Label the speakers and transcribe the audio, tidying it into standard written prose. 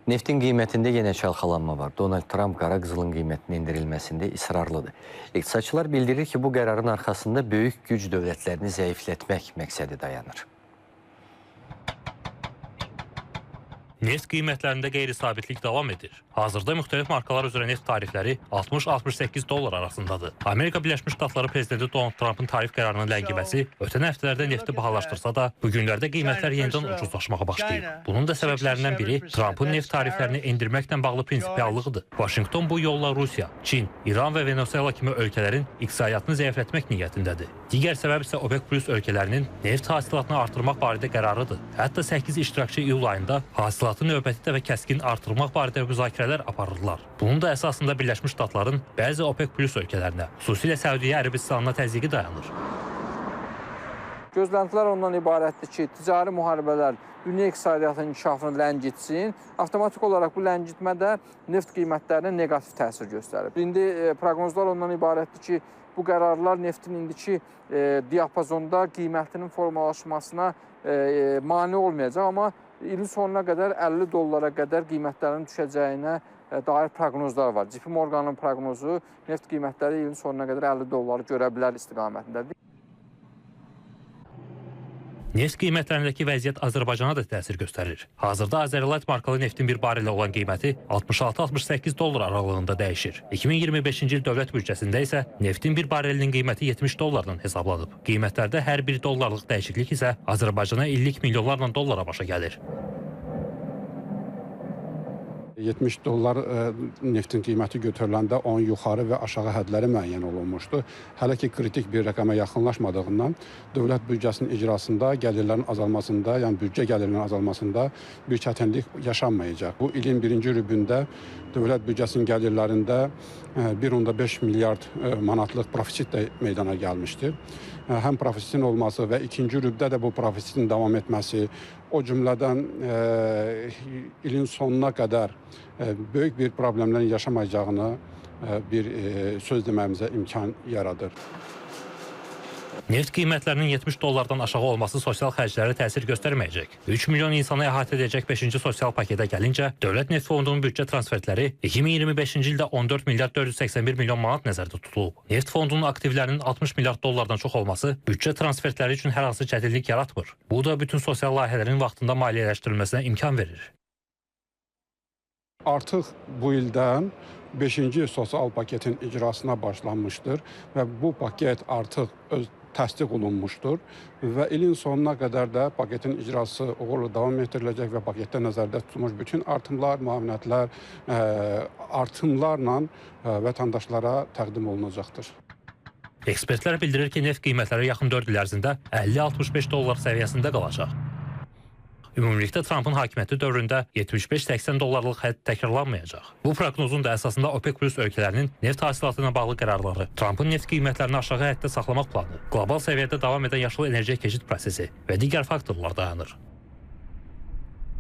Speaker 1: Neftin qiymətində yenə çalxalanma var. Donald Trump qara qızılın qiymətinin endirilməsində israrlıdır. İqtisadçılar bildirir ki, bu qərarın arxasında böyük güc dövlətlərini zəiflətmək məqsədi dayanır.
Speaker 2: Neft qiymətlərində qeyri-sabitlik davam edir. Hazırda müxtəlif markalar üzrə neft tarifləri 60-68 dollar arasındadır. Amerika Birləşmiş Ştatları prezidenti Donald Trump'ın tarif qərarının ləngiməsi ötən həftələrdə nefti bahalaşdırsa da, bu günlərdə qiymətlər yenidən ucuzlaşmağa başlayıb. Bunun da səbəblərindən biri Trump'ın neft tariflərini endirməklə bağlı prinsipiallığıdır. Vaşinqton bu yolla Rusiya, Çin, İran və Venezuela kimi ölkələrin iqtisadiyyatını zəiflətmək niyyətindədir. Digər səbəb isə OPEC+ ölkələrinin neft hasilatını artırmaq barədə qərarıdır. Hətta 8 iştirakçı iyul ayında hasilatı növbəti dəfə kəskin artırmaq barədə müzakirələr aparırlar. Bunun da əsasında Birləşmiş Ştatların bəzi OPEC+ ölkələrinə, xüsusilə Səudiyyə Ərəbistanına təzyiqi dayanır.
Speaker 3: Gözləntilər ondan ibarətdir ki, ticari müharibələr dünya iqtisadiyyatının inkişafını ləngitsin. Avtomatik olaraq bu ləngitmə də neft qiymətlərinə neqativ təsir göstərir. İndi proqnozlar ondan ibarətdir ki, bu qərarlar neftin indiki diapazonda qiymətinin formalaşmasına mane olmayacaq, amma ilin sonuna qədər 50 dollara qədər qiymətlərin düşəcəyinə dair proqnozlar var. JP Morgan'ın proqnozu neft qiymətləri ilin sonuna qədər 50 dolları görə bilər istiqamətindədir.
Speaker 2: Neft qiymətlərindəki vəziyyət Azərbaycana da təsir göstərir. Hazırda Azerlight markalı neftin bir barilə olan qiyməti 66-68 dollar aralığında dəyişir. 2025-ci il dövlət büdcəsində isə neftin bir barilinin qiyməti 70 dollardan hesablanıb. Qiymətlərdə hər 1 dollarlıq dəyişiklik isə Azərbaycana illik milyonlarla dollara başa gəlir.
Speaker 4: 70 dollar neftin qiyməti götürüləndə onun yuxarı və aşağı hədləri müəyyən olunmuşdu. Hələ ki, kritik bir rəqəmə yaxınlaşmadığından dövlət büdcəsinin icrasında, gəlirlərin azalmasında, yəni büdcə gəlirlərinin azalmasında bir çətinlik yaşanmayacaq. Bu ilin birinci rübündə dövlət büdcəsinin gəlirlərində 1,5 milyard manatlıq profisit də meydana gəlmişdir. Həm profisitin olması və ikinci rübdə də bu profisitin davam etməsi, o cümlədən ilin sonuna qədər böyük bir problemlərin yaşamayacağını bir söz deməyimizə imkan yaradır.
Speaker 2: Neft qiymətlərinin 70 dollardan aşağı olması sosial xərclərə təsir göstərməyəcək. 3 milyon insanı əhatə edəcək 5-ci sosial paketə gəlincə, Dövlət Neft Fondunun büdcə transferləri 2025-ci ildə 14 milyard 481 milyon manat nəzərdə tutulub. Neft Fondunun aktivlərinin 60 milyard dollardan çox olması büdcə transferləri üçün hər hansı çətinlik yaratmır. Bu da bütün sosial layihələrin vaxtında maliyyələşdirilməsinə imkan verir.
Speaker 4: Artıq bu ildən 5-ci sosial paketin icrasına başlanmışdır və bu paket artıq təsdiq olunmuşdur və ilin sonuna qədər də paketin icrası uğurla davam etdiriləcək və paketdə nəzərdə tutulmuş bütün artımlar, müavinətlər, artımlarla vətəndaşlara təqdim olunacaqdır.
Speaker 2: Ekspertlər bildirir ki, neft qiymətləri yaxın 4 il ərzində 50-65 dollar səviyyəsində qalacaq. Ümumilikdə Trump'ın hakimiyyəti dövründə 75-80 dollarlıq hədd təkrarlanmayacaq. Bu proqnozun da əsasında OPEC+ ölkələrinin neft hasilatı ilə bağlı qərarları, Trump'ın neft qiymətlərini aşağı həddə saxlamaq planı, qlobal səviyyədə davam edən yaşıl enerjiyə keçid prosesi və digər faktorlar dayanır.